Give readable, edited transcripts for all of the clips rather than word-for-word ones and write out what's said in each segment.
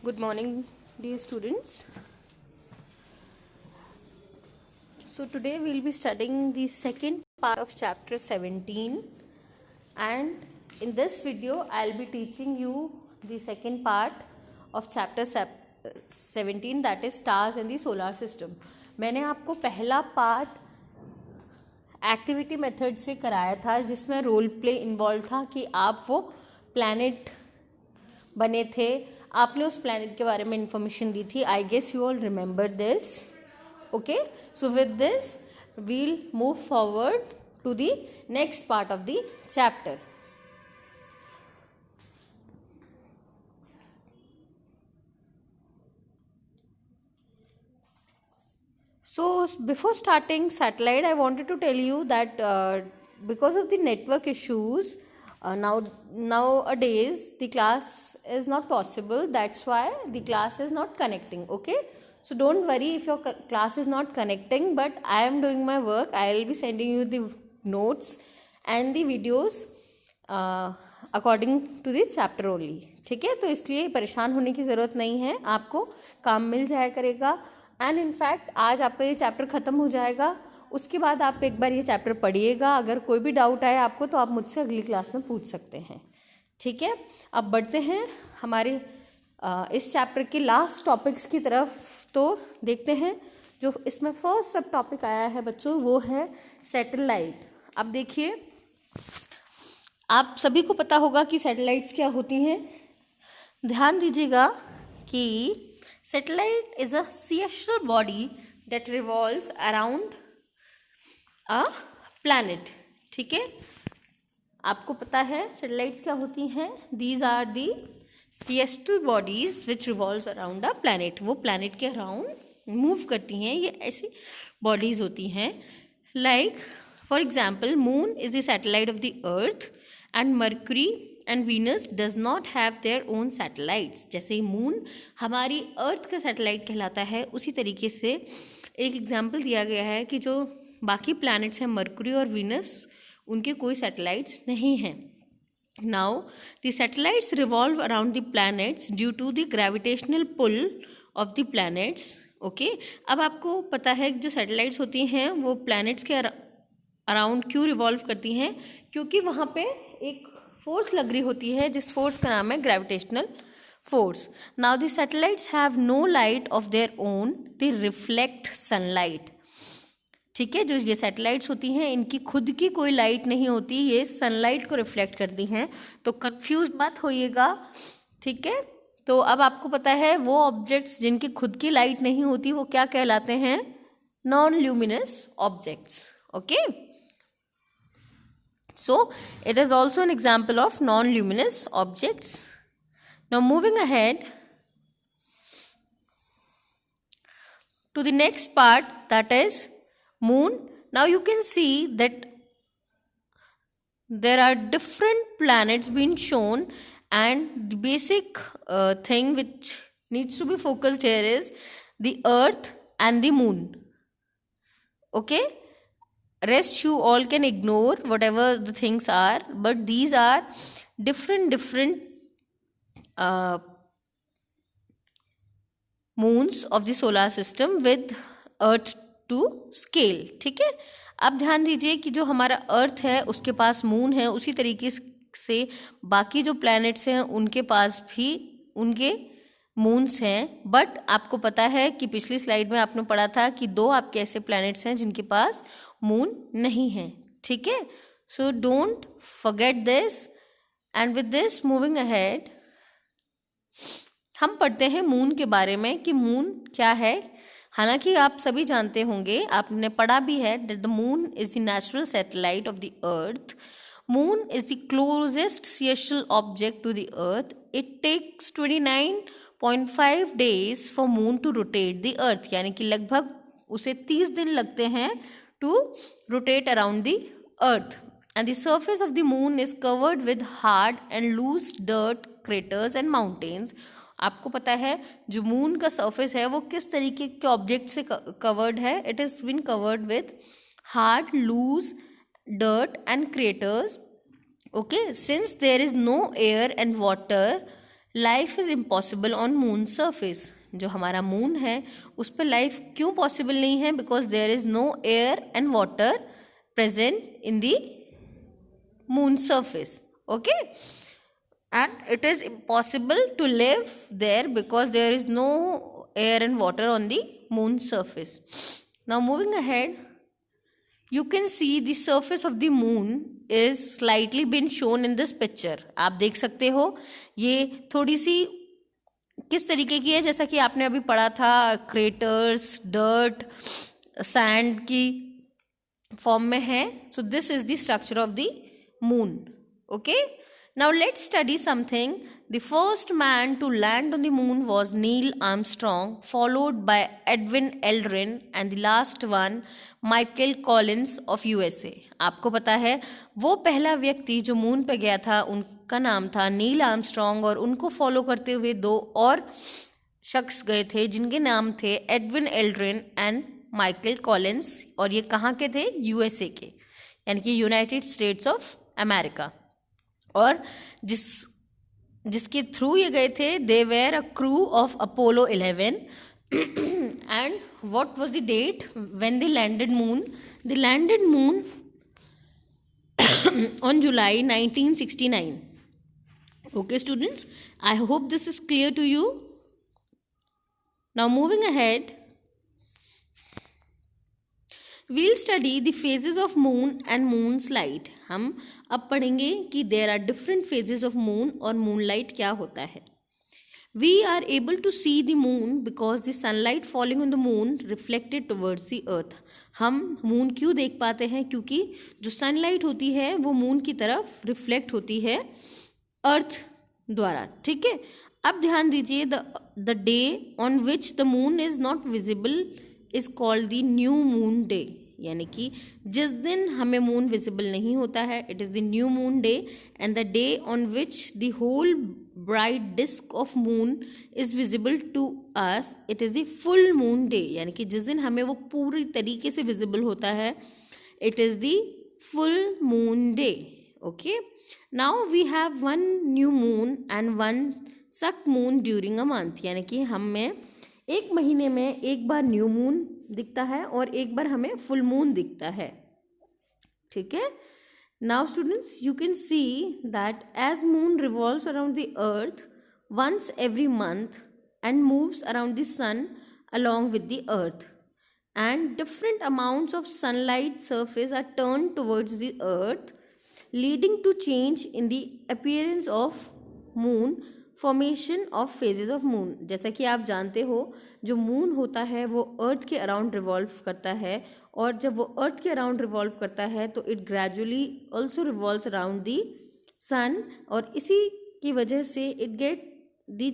Good morning, dear students. So today we'll be studying the second part of chapter 17, and in this video I'll be teaching you the second part of chapter 17, that is stars in the solar system. मैंने आपको पहला part activity method से कराया था जिसमें role play involve था कि आप वो प्लैनेट बने थे, आपने उस प्लैनेट के बारे में इंफॉर्मेशन दी थी. I guess you all remember this. Okay, so with this we'll move forward to the next part of the chapter. So before starting satellite, I wanted to tell you that because of the network issues, nowadays the class is not possible. That's why the class is not connecting. Okay, so don't worry if your class is not connecting, but I am doing my work. I will be sending you the notes and the videos according to the chapter only. ठीक है, तो इसलिए परेशान होने की ज़रूरत नहीं है, आपको काम मिल जाया करेगा. एंड इनफैक्ट आज आपका ये चैप्टर ख़त्म हो जाएगा, उसके बाद आप एक बार ये चैप्टर पढ़िएगा. अगर कोई भी डाउट आए आपको तो आप मुझसे अगली क्लास में पूछ सकते हैं. ठीक है, अब बढ़ते हैं हमारे इस चैप्टर के लास्ट टॉपिक्स की तरफ. तो देखते हैं जो इसमें फर्स्ट सब टॉपिक आया है बच्चों, वो है सैटेलाइट. अब देखिए, आप सभी को पता होगा कि सैटेलाइट्स क्या होती हैं. ध्यान दीजिएगा कि satellite is a celestial body that revolves around a planet. ठीक है, आपको पता है सैटेलाइट्स क्या होती हैं. These are the celestial bodies which revolves around a planet. वो planet के अराउंड मूव करती हैं. ये ऐसी बॉडीज होती हैं. Like for example, moon is the satellite of the earth and mercury and Venus does not have their own satellites. जैसे ही moon हमारी अर्थ का सैटेलाइट कहलाता है, उसी तरीके से एक एग्जाम्पल दिया गया है कि जो बाकी प्लैनेट्स हैं मर्क्यूरी और वीनस, उनके कोई सैटेलाइट्स नहीं हैं. Now the satellites revolve around the planets due to the gravitational pull of the planets. Okay, अब आपको पता है कि जो सैटेलाइट्स होती हैं वो प्लैनेट्स के अराउंड क्यों रिवॉल्व करती हैं, क्योंकि वहाँ पे एक फोर्स लग रही होती है जिस फोर्स का नाम है gravitational force. Now the satellites have no light of their own, they reflect sunlight. ठीक है, जो ये सैटेलाइट्स होती हैं इनकी खुद की कोई लाइट नहीं होती, ये सनलाइट को रिफ्लेक्ट करती हैं. तो कंफ्यूज मत होइएगा. ठीक है, तो अब आपको पता है वो ऑब्जेक्ट्स जिनकी खुद की लाइट नहीं होती वो क्या कहलाते हैं, non luminous objects. Okay, so it is also an example of non-luminous objects. Now moving ahead to the next part, that is moon. Now you can see that there are different planets being shown, and the basic thing which needs to be focused here is the earth and the moon. Okay, rest you all can ignore whatever the things are, but these are different moons of the solar system with earth to scale. ठीक है, अब ध्यान दीजिए कि जो हमारा अर्थ है उसके पास मून है, उसी तरीके से बाकी जो प्लैनेट्स हैं उनके पास भी उनके मून्स हैं. बट आपको पता है कि पिछली स्लाइड में आपने पढ़ा था कि दो आपके ऐसे प्लैनेट्स हैं जिनके पास मून नहीं है. ठीक है, so don't forget this. And with this moving ahead, हम पढ़ते हैं मून के बारे में कि मून क्या है. हालांकि आप सभी जानते होंगे, आपने पढ़ा भी है, that the moon is the natural satellite of the earth. Moon is the closest celestial object to the earth. It takes 29.5 days for moon to rotate the earth, यानी कि लगभग उसे 30 दिन लगते हैं to rotate around the earth. And the surface of the moon is covered with hard and loose dirt, craters and mountains. आपको पता है जो मून का सरफेस है वो किस तरीके के ऑब्जेक्ट से कवर्ड है. It is been covered with hard, loose dirt and craters. Okay, since there is no air and water life is impossible on moon surface, जो हमारा मून है उस पर लाइफ क्यों पॉसिबल नहीं है? Because there is no air and water present in the moon surface. Okay, and it is impossible to live there because there is no air and water on the moon surface. Now moving ahead, you can see the surface of the moon is slightly been shown in this picture. आप देख सकते हो ये थोड़ी सी किस तरीके की है, जैसा कि आपने अभी पढ़ा था क्रेटर्स, डर्ट, सैंड की फॉर्म में है. So this is the structure of the moon. Okay, now let's study something. The first man to land on the moon was Neil Armstrong, followed by Edwin Aldrin, and the last one Michael Collins of USA. आपको पता है वो पहला व्यक्ति जो moon पे गया था उनका नाम था नील आर्मस्ट्रॉन्ग, और उनको फॉलो करते हुए दो और शख्स गए थे जिनके नाम थे Edwin Aldrin and Michael Collins, और ये कहाँ के थे? यूएसए के, यानी कि यूनाइटेड स्टेट्स ऑफ अमेरिका. और जिसके थ्रू ये गए थे, they were a crew of Apollo 11. And what was the date when they landed moon? They landed moon on July 1969. Okay students, I hope this is clear to you. Now moving ahead, we'll study the phases of moon and moon's light. हम अब पढ़ेंगे कि there are different phases of moon और moonlight क्या होता है. We are able to see the moon because the sunlight falling on the moon reflected towards the earth. हम moon क्यों देख पाते हैं? क्योंकि जो sunlight होती है वो moon की तरफ reflect होती है earth द्वारा. ठीक है, अब ध्यान दीजिए, the day on which the moon is not visible is called the new moon day. यानी कि जिस दिन हमें मून विजिबल नहीं होता है, it is the new moon day. And the day on which the whole bright disc of moon is visible to us, it is the full moon day. यानी कि जिस दिन हमें वो पूरी तरीके से विजिबल होता है, it is the full moon day. Okay, now we have one new moon and one सक मून ड्यूरिंग अ मंथ. यानी कि हमें एक महीने में एक बार न्यू मून दिखता है और एक बार हमें फुल मून दिखता है. ठीक है, now students, you can see that as moon revolves around the earth once every month and moves around the sun along with the earth, and different amounts of sunlight surface are turned towards the earth, leading to change in the appearance of moon, formation of phases of moon. जैसा कि आप जानते हो, जो moon होता है वो अर्थ के अराउंड रिवॉल्व करता है, और जब वो अर्थ के अराउंड रिवॉल्व करता है तो it gradually also revolves around the sun, और इसी की वजह से it get the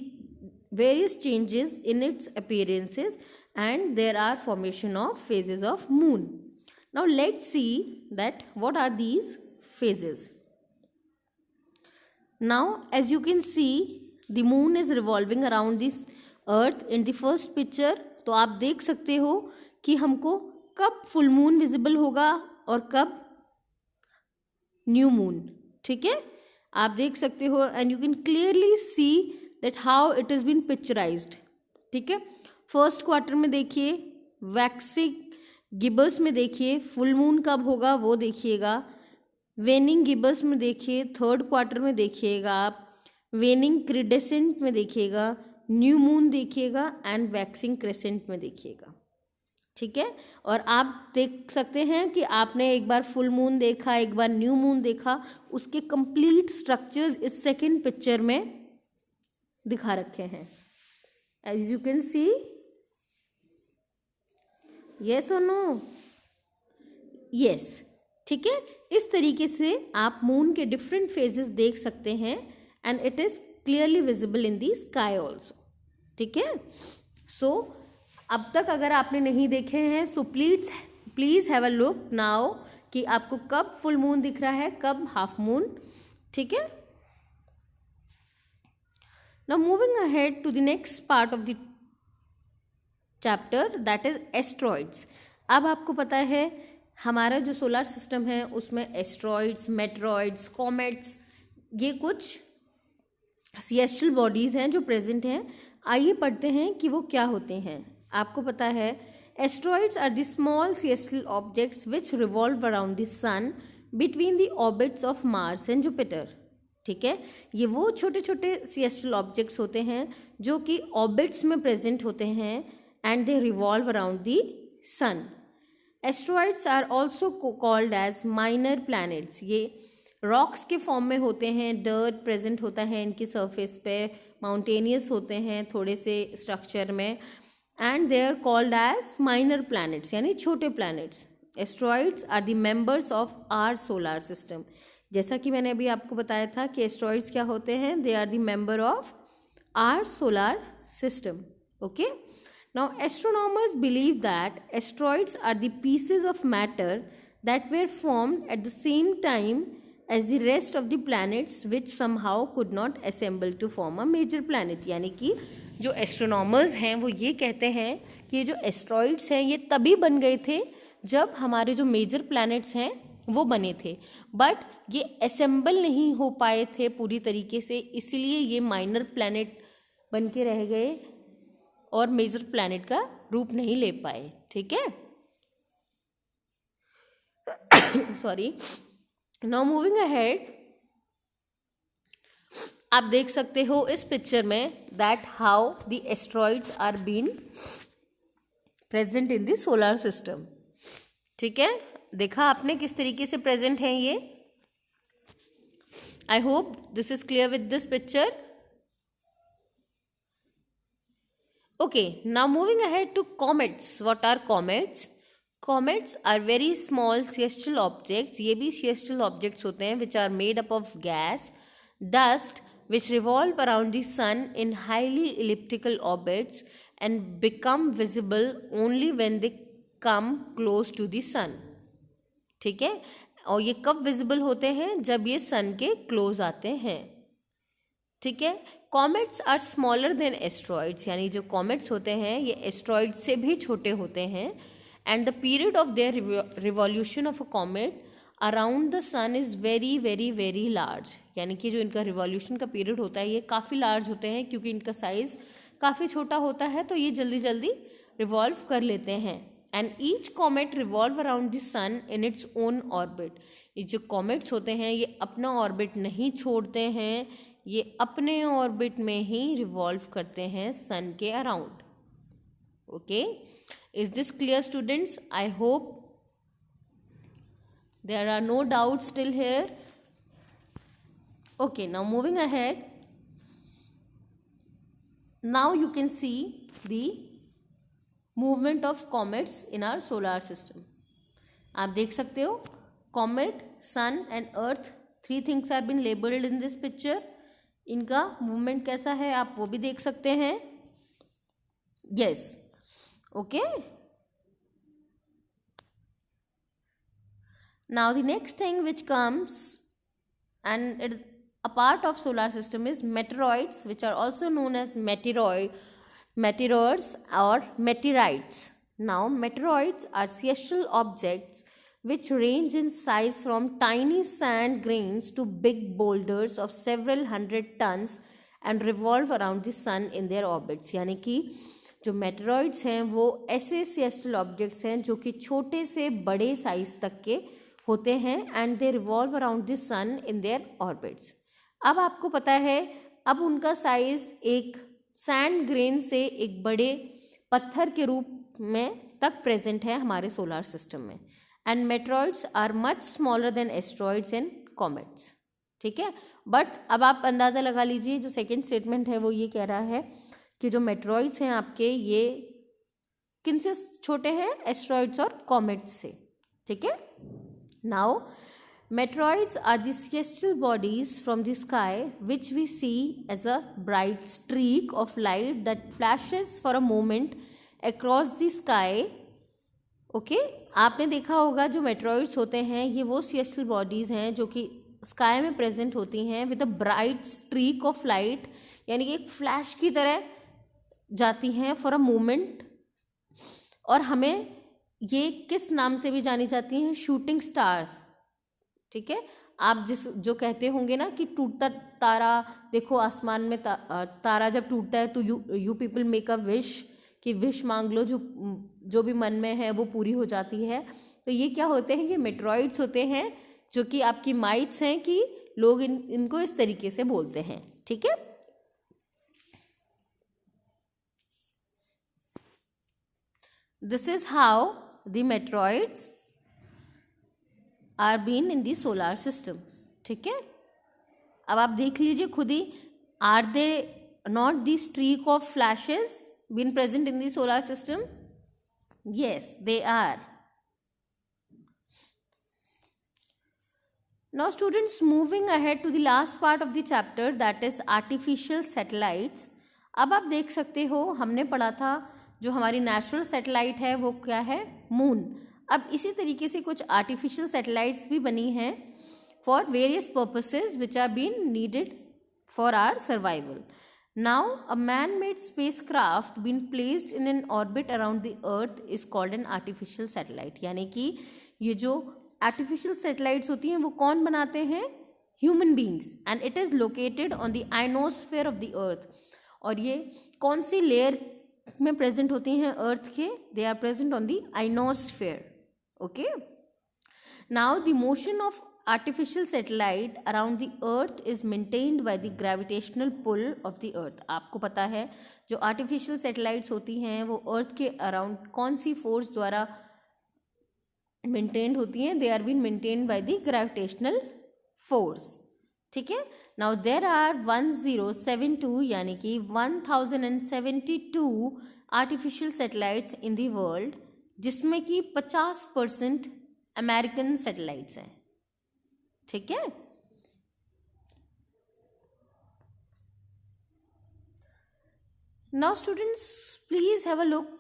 various changes in its appearances and there are formation of phases of moon. Now let's see that what are these phases. Now as you can see, the moon is revolving around this earth in the first picture. तो आप देख सकते हो कि हमको कब full moon visible होगा और कब न्यू मून. ठीक है, आप देख सकते हो, and you can clearly see that how it is been picturized. ठीक है, फर्स्ट क्वार्टर में देखिए, वैक्सिंग गिबस में देखिए फुल मून कब होगा वो देखिएगा, वेनिंग गिबस में देखिए थर्ड क्वार्टर में देखिएगा आप, वेनिंग क्रिडेसेंट में देखिएगा, न्यू मून देखिएगा, एंड वैक्सिंग क्रेसेंट में देखिएगा. ठीक है, और आप देख सकते हैं कि आपने एक बार फुल मून देखा, एक बार न्यू मून देखा, उसके कंप्लीट स्ट्रक्चर्स इस सेकंड पिक्चर में दिखा रखे हैं. As you can see, yes और नो? यस. ठीक है, इस तरीके से आप मून के डिफरेंट फेजेस देख सकते हैं, and it is clearly visible in the sky also. ठीक है, सो अब तक अगर आपने नहीं देखे हैं, so please have a look now कि आपको कब फुल मून दिख रहा है, कब हाफ मून. ठीक है, now moving ahead to the next part of the chapter, that is asteroids. अब आपको पता है हमारा जो सोलर सिस्टम है उसमें एस्ट्रॉइड्स, मेटेरॉइड्स, कॉमेट्स, ये कुछ सिएस्ट्रल बॉडीज़ हैं जो प्रेजेंट हैं, आइए पढ़ते हैं कि वो क्या होते हैं। आपको पता है asteroids are the small celestial objects which revolve around the sun between the orbits of Mars and Jupiter. ठीक है, ये वो छोटे छोटे सिएस्ट्रल ऑब्जेक्ट्स होते हैं जो कि ऑर्बिट्स में प्रेजेंट होते हैं and they revolve around the sun. Asteroids are also called as minor planets. ये रॉक्स के फॉर्म में होते हैं, डर्ट प्रेजेंट होता है इनकी सरफेस पे, माउंटेनियस होते हैं थोड़े से स्ट्रक्चर में, and they are called as minor planets यानी छोटे planets. Asteroids are the members of our solar system. जैसा कि मैंने अभी आपको बताया था कि एस्ट्रॉइड्स क्या होते हैं, they are the member of our solar system. Okay, now astronomers believe that asteroids are the pieces of matter that were formed at the same time as the rest of the planets which somehow could not assemble to form a major planet। यानी कि जो astronomers हैं वो ये कहते हैं कि ये जो एस्ट्रॉइड्स हैं ये तभी बन गए थे जब हमारे जो मेजर प्लैनेट्स हैं वो बने थे, बट ये असेंबल नहीं हो पाए थे पूरी तरीके से, इसलिए ये माइनर प्लैनेट बन के रह गए और मेजर प्लैनेट का रूप नहीं ले पाए। ठीक है, सॉरी। नाउ मूविंग अहेड, आप देख सकते हो इस पिक्चर में that how the asteroids are been present in the solar system. ठीक है, देखा आपने किस तरीके से प्रेजेंट हैं ये। आई hope this is clear with this picture. Okay, now moving ahead to comets. What are comets? Comets are very small celestial objects. ये भी celestial objects होते हैं which are made up of gas, dust, which revolve around the sun in highly elliptical orbits and become visible only when they come close to the sun. ठीक है, और ये कब visible होते हैं, जब ये sun के close आते हैं। ठीक है, comets are smaller than asteroids, यानी जो कॉमेट्स होते हैं ये एस्ट्रॉइड से भी छोटे होते हैं, and the period of their revolution of a comet around the sun is very very very large. यानी कि जो इनका रिवॉल्यूशन का पीरियड होता है ये काफ़ी लार्ज होते हैं, क्योंकि इनका साइज़ काफ़ी छोटा होता है तो ये जल्दी जल्दी रिवॉल्व कर लेते हैं। And each comet revolve around the sun in its own orbit. ये जो कॉमेट्स होते हैं ये अपना ऑर्बिट नहीं छोड़ते हैं, ये अपने ऑर्बिट में ही रिवॉल्व करते हैं सन के around. Okay, is this clear students? I hope there are no doubt still here. Okay, now moving ahead, now you can see the movement of comets in our solar system. आप देख सकते हो comet, sun and earth, 3 things are been labelled in this picture. इनका movement कैसा है आप वो भी देख सकते हैं। Yes, okay. Now the next thing which comes and it a part of solar system is meteoroids, which are also known as meteors or meteorites. Now meteoroids are celestial objects which range in size from tiny sand grains to big boulders of several hundred tons and revolve around the sun in their orbits। यानी कि जो meteoroids हैं वो ऐसे celestial objects हैं जो कि छोटे से बड़े साइज तक के होते हैं and they revolve around the sun in their orbits. अब आपको पता है अब उनका साइज एक सैंड ग्रेन से एक बड़े पत्थर के रूप में तक प्रेजेंट है हमारे सोलर सिस्टम में। And meteoroids are much smaller than asteroids and comets. ठीक है, बट अब आप अंदाज़ा लगा लीजिए, जो सेकेंड स्टेटमेंट है वो ये कह रहा है कि जो मेटेरॉइड्स हैं आपके ये किन से छोटे हैं, एस्ट्रॉइड्स और कॉमेट्स से। ठीक है, now meteoroids are the celestial bodies from the sky which we see as a bright streak of light that flashes for a moment across the sky। Okay, आपने देखा होगा जो मेटेरॉइड्स होते हैं ये वो celestial bodies हैं जो कि स्काई में प्रेजेंट होती हैं with a bright streak of light, यानी कि एक फ्लैश की तरह जाती हैं फॉर अ मोमेंट। और हमें ये किस नाम से भी जानी जाती हैं, शूटिंग स्टार्स। ठीक है, आप जिस जो कहते होंगे ना कि टूटता तारा देखो आसमान में, तारा जब टूटता है तो you people make a wish, कि विश मांग लो, जो भी मन में है वो पूरी हो जाती है। तो ये क्या होते हैं, ये मेट्रॉइड्स होते हैं, जो कि आपकी माइट्स हैं, कि लोग इनको इस तरीके से बोलते हैं। ठीक है, this is how the meteoroids are been in the solar system. ठीक है, अब आप देख लीजिए खुद ही, are they not the streak of flashes been present in the solar system? Yes, they are. Now students, moving ahead to the last part of the chapter, that is artificial satellites। अब आप देख सकते हो, हमने पढ़ा था जो हमारी नेचुरल सैटेलाइट है वो क्या है, मून। अब इसी तरीके से कुछ आर्टिफिशियल सैटेलाइट्स भी बनी हैं for various purposes which are been needed for our survival. Now a man made space craft been placed in an orbit around the earth is called an artificial satellite. यानी कि ये जो artificial satellites होती हैं वो कौन बनाते हैं, human beings, and it is located on the ionosphere of the अर्थ। और ये कौन सी लेयर में प्रेजेंट होती हैं अर्थ के, they are present on the ionosphere. Okay, now the motion of artificial satellite around the earth is maintained by the gravitational pull of the earth. आपको पता है जो आर्टिफिशियल सैटेलाइट्स होती हैं वो अर्थ के अराउंड कौन सी फोर्स द्वारा मेंटेन्ड होती हैं, they are been maintained by the gravitational force. Okay है, नाउ देर आर 1072 यानी कि 1072 artificial satellites in the world, जिसमें कि 50% अमेरिकन सैटेलाइट्स हैं। ठीक है, now students please have a look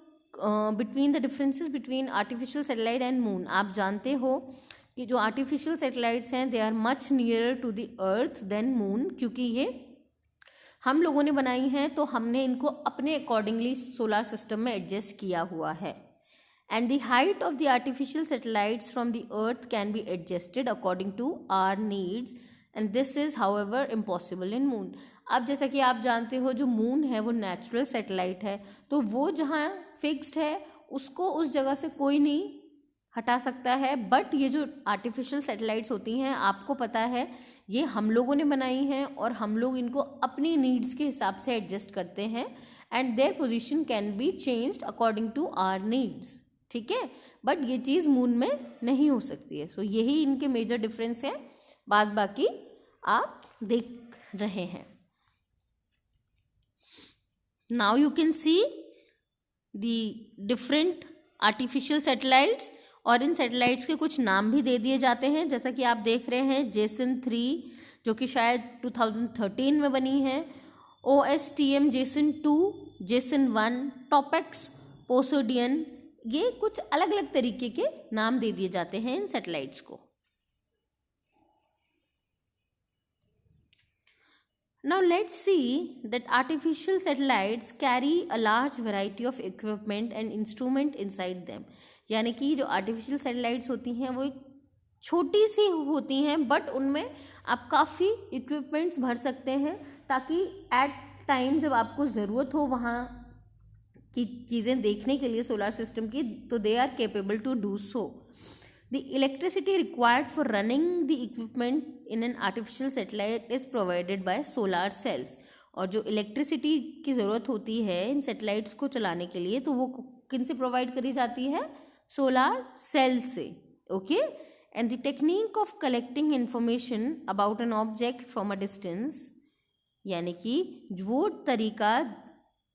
between the differences between artificial satellite and moon. आप जानते हो कि जो आर्टिफिशियल सैटेलाइट्स हैं they are much nearer to the earth than moon, क्योंकि ये हम लोगों ने बनाई हैं तो हमने इनको अपने अकॉर्डिंगली सोलर सिस्टम में एडजस्ट किया हुआ है। And the height of the artificial satellites from the earth can be adjusted according to our needs, and this is however impossible in moon. अब जैसा कि आप जानते हो जो मून है वो नेचुरल सैटेलाइट है, तो वो जहाँ फिक्स्ड है उसको उस जगह से कोई नहीं हटा सकता है। बट ये जो आर्टिफिशियल सैटेलाइट्स होती हैं आपको पता है ये हम लोगों ने बनाई हैं और हम लोग इनको अपनी नीड्स के हिसाब से एडजस्ट करते हैं, and their position can be changed according to our needs. ठीक है, बट ये चीज़ मून में नहीं हो सकती है। सो यही इनके मेजर डिफरेंस है, बाद बाकी आप देख रहे हैं। Now you can C the different artificial satellites, और इन सैटेलाइट्स के कुछ नाम भी दे दिए जाते हैं, जैसा कि आप देख रहे हैं जेसन 3 जो कि शायद 2013 में बनी है, OSTM जेसन 2, जेसन 1, टॉपेक्स, पोसेडियन, ये कुछ अलग अलग तरीके के नाम दे दिए जाते हैं इन सैटेलाइट्स को। Now let's see that artificial satellites carry a large variety of equipment and instrument inside them। यानी कि जो आर्टिफिशियल सैटेलाइट्स होती हैं वो एक छोटी सी होती हैं, बट उनमें आप काफ़ी इक्विपमेंट्स भर सकते हैं ताकि एट टाइम जब आपको ज़रूरत हो वहाँ की चीज़ें देखने के लिए सोलर सिस्टम की, तो they are capable to do so. The electricity required for running the equipment in an artificial satellite is provided by solar cells। और जो इलेक्ट्रिसिटी की ज़रूरत होती है इन सैटेलाइट्स को चलाने के लिए तो वो किन से प्रोवाइड करी जाती है, सोलर सेल से। Okay, and the technique of collecting information about an object from a distance, यानी कि वो तरीका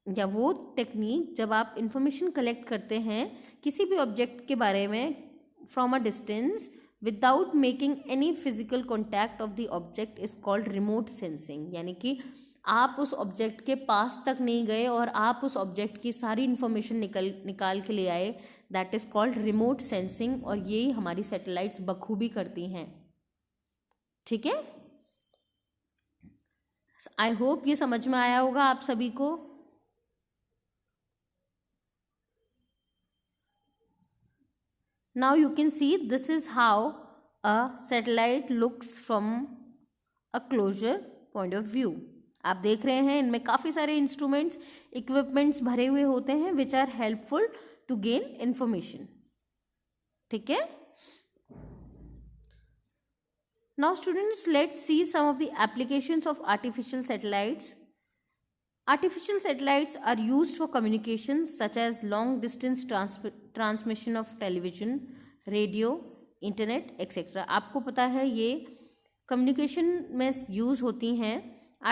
या वो टेक्निक जब आप इंफॉर्मेशन कलेक्ट करते हैं किसी भी ऑब्जेक्ट के बारे में from a distance without making any physical contact of the object is called remote sensing। यानी कि आप उस ऑब्जेक्ट के पास तक नहीं गए और आप उस ऑब्जेक्ट की सारी इंफॉर्मेशन निकाल के ले आए, that is called remote sensing, और यही हमारी सैटेलाइट्स बखूबी करती हैं। ठीक है, आई होप ये समझ में आया होगा आप सभी को। Now you can see this is how a satellite looks from a closer point of view. आप देख रहे हैं इनमें काफ़ी सारे इंस्ट्रूमेंट्स, इक्विपमेंट्स भरे हुए होते हैं which are helpful to gain information. ठीक है। Now students, let's see some of the applications of artificial satellites. Artificial satellites are used for communications such as long distance transmission of television, radio, internet, etc. आपको पता है ये communication में use होती हैं।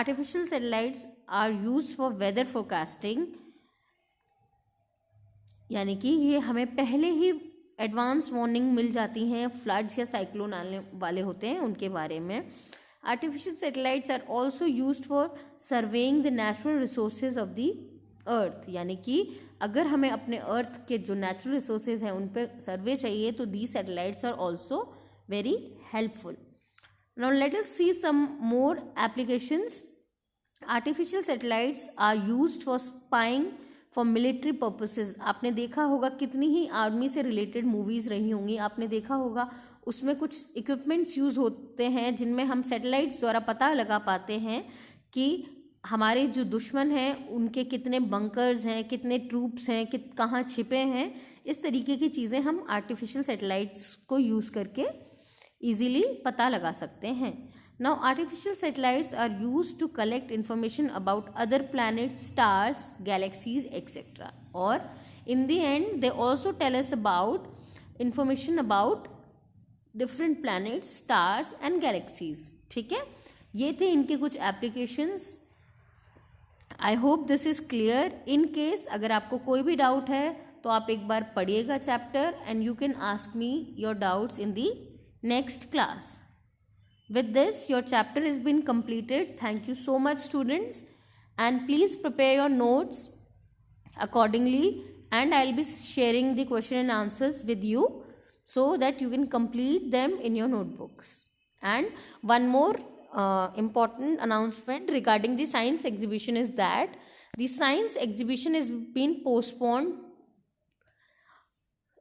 Artificial satellites are used for weather forecasting, यानी कि ये हमें पहले ही एडवांस वार्निंग मिल जाती हैं, फ्लड्स या साइक्लोन आने वाले होते हैं उनके बारे में। Artificial satellites are also used for surveying the natural resources of the earth, यानी कि अगर हमें अपने अर्थ के जो नेचुरल रिसोर्सेज हैं उन पर सर्वे चाहिए तो these satellites are also very helpful. Now let us see some more applications. Artificial satellites are used for spying for military purposes. आपने देखा होगा कितनी ही आर्मी से रिलेटेड मूवीज़ रही होंगी, आपने देखा होगा उसमें कुछ इक्विपमेंट्स यूज़ होते हैं जिनमें हम सैटेलाइट्स द्वारा पता लगा पाते हैं कि हमारे जो दुश्मन हैं उनके कितने बंकर्स हैं, कितने ट्रूप्स हैं, कहाँ छिपे हैं। इस तरीके की चीज़ें हम आर्टिफिशियल सैटेलाइट्स को यूज़ करके ईजीली पता लगा सकते हैं। Now artificial satellites are used to collect information about other planets, stars, galaxies etcetera, और in the end they also tell us about information about different planets, stars and galaxies. ठीक है, ये थे इनके कुछ applications. I hope this is clear. In case अगर आपको कोई भी डाउट है तो आप एक बार पढ़िएगा chapter and you can ask me your doubts in the next class. With this, your chapter has been completed. Thank you so much, students, and please prepare your notes accordingly, and I'll be sharing the question and answers with you so that you can complete them in your notebooks. And one more important announcement regarding the science exhibition is that the science exhibition has been postponed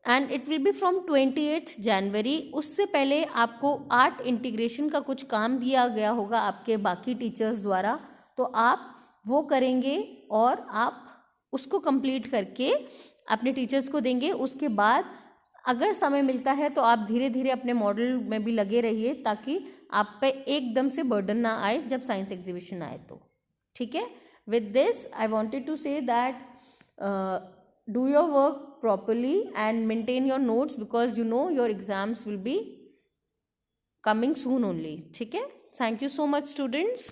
and it will be from 28 जनवरी। उससे पहले आपको art integration का कुछ काम दिया गया होगा आपके बाकी टीचर्स द्वारा, तो आप वो करेंगे और आप उसको कंप्लीट करके अपने टीचर्स को देंगे। उसके बाद अगर समय मिलता है तो आप धीरे धीरे अपने मॉडल में भी लगे रहिए ताकि आप पे एकदम से बर्डन ना आए जब साइंस एग्जीबिशन आए तो। ठीक है, with this I wanted to say that do your work properly and maintain your notes because you know your exams will be coming soon only. ठीक है, thank you so much students.